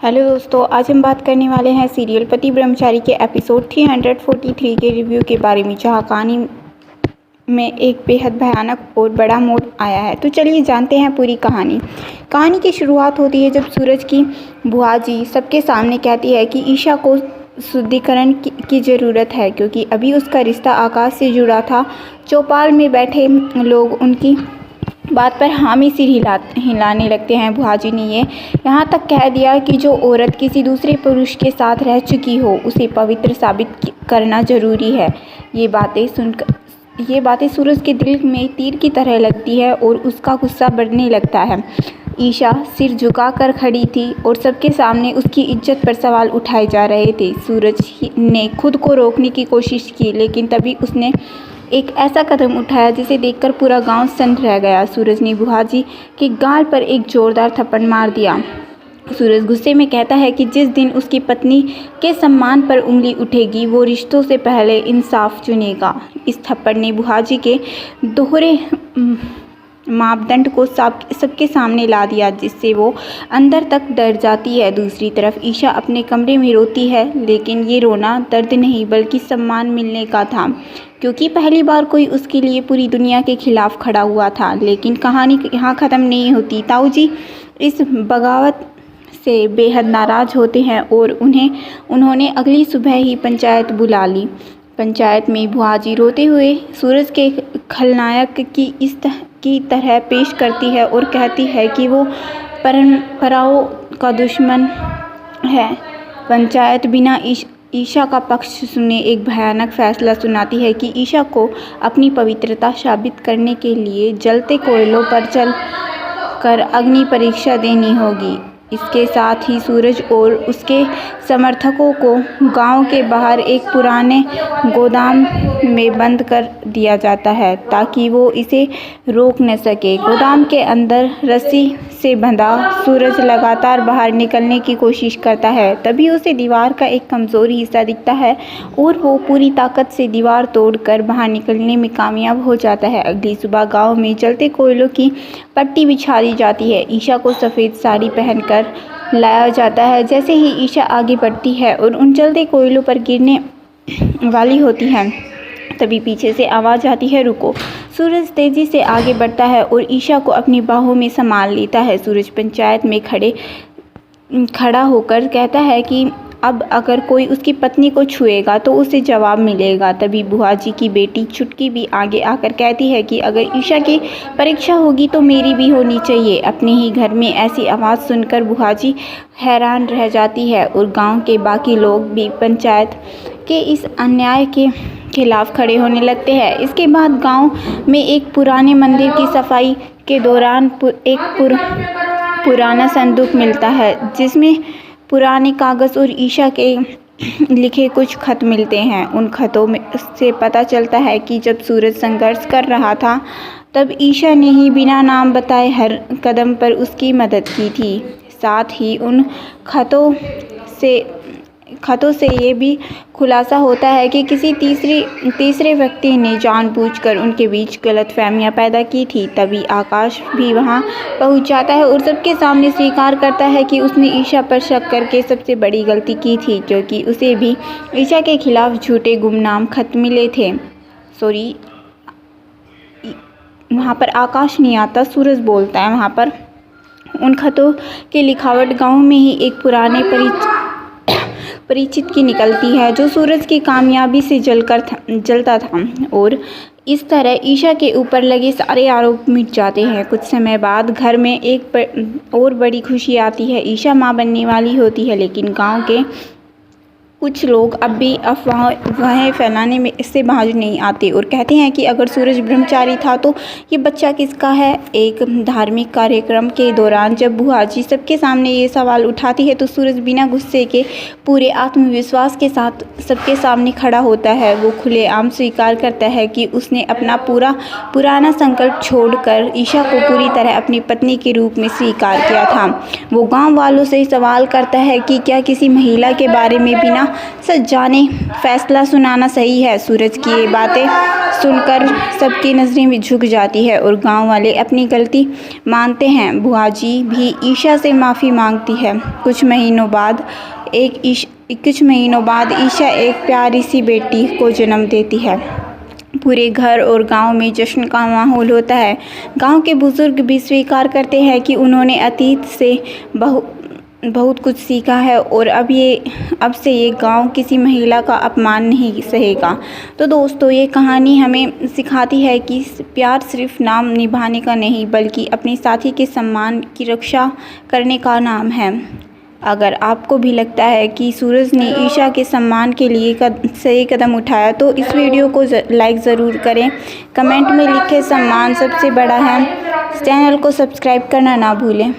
Hello दोस्तों, आज हम बात करने वाले हैं सीरियल पति ब्रह्मचारी के एपिसोड 343 के रिव्यू के बारे में, जहां कहानी में एक बेहद भयानक और बड़ा मोड़ आया है। तो चलिए जानते हैं पूरी कहानी। कहानी की शुरुआत होती है जब सूरज की बुआ जी सबके सामने कहती है कि ईशा को शुद्धिकरण की ज़रूरत है, क्योंकि अभी उसका रिश्ता आकाश से जुड़ा था। चौपाल में बैठे लोग उनकी बात पर हामी सिर हिलाने लगते हैं। बुआजी ने ये यहाँ तक कह दिया कि जो औरत किसी दूसरे पुरुष के साथ रह चुकी हो उसे पवित्र साबित करना ज़रूरी है। ये बातें सूरज के दिल में तीर की तरह लगती है और उसका गुस्सा बढ़ने लगता है। ईशा सिर झुकाकर खड़ी थी और सबके सामने उसकी इज्जत पर सवाल उठाए जा रहे थे। सूरज ने खुद को रोकने की कोशिश की, लेकिन तभी उसने एक ऐसा कदम उठाया जिसे देखकर पूरा गांव सन्न रह गया। सूरज ने बुआजी के गाल पर एक जोरदार थप्पड़ मार दिया। सूरज गुस्से में कहता है कि जिस दिन उसकी पत्नी के सम्मान पर उंगली उठेगी वो रिश्तों से पहले इंसाफ चुनेगा। इस थप्पड़ ने बुआजी के दोहरे मापदंड को सबके सामने ला दिया, जिससे वो अंदर तक डर जाती है। दूसरी तरफ ईशा अपने कमरे में रोती है, लेकिन ये रोना दर्द नहीं बल्कि सम्मान मिलने का था, क्योंकि पहली बार कोई उसके लिए पूरी दुनिया के खिलाफ खड़ा हुआ था। लेकिन कहानी यहाँ ख़त्म नहीं होती। ताऊ जी इस बगावत से बेहद नाराज़ होते हैं और उन्होंने अगली सुबह ही पंचायत बुला ली। पंचायत में बुआजी रोते हुए सूरज के खलनायक की तरह पेश करती है और कहती है कि वो परंपराओं का दुश्मन है। पंचायत बिना ईशा का पक्ष सुने एक भयानक फैसला सुनाती है कि ईशा को अपनी पवित्रता साबित करने के लिए जलते कोयलों पर चल कर अग्नि परीक्षा देनी होगी। इसके साथ ही सूरज और उसके समर्थकों को गांव के बाहर एक पुराने गोदाम में बंद कर दिया जाता है ताकि वो इसे रोक न सके। गोदाम के अंदर रस्सी से बंधा सूरज लगातार बाहर निकलने की कोशिश करता है। तभी उसे दीवार का एक कमज़ोर हिस्सा दिखता है और वो पूरी ताकत से दीवार तोड़कर बाहर निकलने में कामयाब हो जाता है। अगली सुबह गांव में जलते कोयलों की पट्टी बिछा दी जाती है। ईशा को सफ़ेद साड़ी पहनकर लाया जाता है। जैसे ही ईशा आगे बढ़ती है और उन जलते कोयलों पर गिरने वाली होती है, तभी पीछे से आवाज़ आती है, रुको। सूरज तेज़ी से आगे बढ़ता है और ईशा को अपनी बाहों में संभाल लेता है। सूरज पंचायत में खड़ा होकर कहता है कि अब अगर कोई उसकी पत्नी को छुएगा तो उसे जवाब मिलेगा। तभी बुआजी की बेटी चुटकी भी आगे आकर कहती है कि अगर ईशा की परीक्षा होगी तो मेरी भी होनी चाहिए। अपने ही घर में ऐसी आवाज़ सुनकर बुआजी हैरान रह जाती है और गांव के बाकी लोग भी पंचायत के इस अन्याय के खिलाफ खड़े होने लगते हैं। इसके बाद गांव में एक पुराने मंदिर की सफाई के दौरान एक पुराना संदूक मिलता है, जिसमें पुराने कागज़ और ईशा के लिखे कुछ खत मिलते हैं। उन खतों में से पता चलता है कि जब सूरज संघर्ष कर रहा था तब ईशा ने ही बिना नाम बताए हर कदम पर उसकी मदद की थी। साथ ही उन खतों से ये भी खुलासा होता है कि किसी तीसरे व्यक्ति ने जानबूझकर उनके बीच गलतफहमियां पैदा की थी। तभी आकाश भी वहां पहुंच जाता है और सबके सामने स्वीकार करता है कि उसने ईशा पर शक करके सबसे बड़ी गलती की थी, क्योंकि उसे भी ईशा के खिलाफ झूठे गुमनाम खत मिले थे। वहाँ पर आकाश नहीं आता, सूरज बोलता है। वहाँ पर उन खतों की लिखावट गाँव में ही एक पुराने परिचित की निकलती है, जो सूरज की कामयाबी से जलता था और इस तरह ईशा के ऊपर लगे सारे आरोप मिट जाते हैं। कुछ समय बाद घर में एक और बड़ी खुशी आती है। ईशा माँ बनने वाली होती है, लेकिन गांव के कुछ लोग अब भी अफवाहें फैलाने में इससे बाज नहीं आते और कहते हैं कि अगर सूरज ब्रह्मचारी था तो ये बच्चा किसका है। एक धार्मिक कार्यक्रम के दौरान जब बुआजी सबके सामने ये सवाल उठाती है तो सूरज बिना गुस्से के पूरे आत्मविश्वास के साथ सबके सामने खड़ा होता है। वो खुलेआम स्वीकार करता है कि उसने अपना पुराना संकल्प छोड़कर ईशा को पूरी तरह अपनी पत्नी के रूप में स्वीकार किया था। वो गाँव वालों से सवाल करता है कि क्या किसी महिला के बारे में बिना सच जाने फैसला सुनाना सही है। सूरज की ये बातें सुनकर सबकी नज़रें भी झुक जाती है और गांव वाले अपनी गलती मानते हैं। बुआ जी भी ईशा से माफ़ी मांगती है। कुछ महीनों बाद ईशा एक प्यारी सी बेटी को जन्म देती है। पूरे घर और गांव में जश्न का माहौल होता है। गांव के बुजुर्ग भी स्वीकार करते हैं कि उन्होंने अतीत से बहुत कुछ सीखा है और अब से ये गांव किसी महिला का अपमान नहीं सहेगा। तो दोस्तों, ये कहानी हमें सिखाती है कि प्यार सिर्फ नाम निभाने का नहीं बल्कि अपने साथी के सम्मान की रक्षा करने का नाम है। अगर आपको भी लगता है कि सूरज ने ईशा के सम्मान के लिए सही कदम उठाया तो इस वीडियो को लाइक ज़रूर करें। कमेंट में लिखें सम्मान सबसे बड़ा है। चैनल को सब्सक्राइब करना ना भूलें।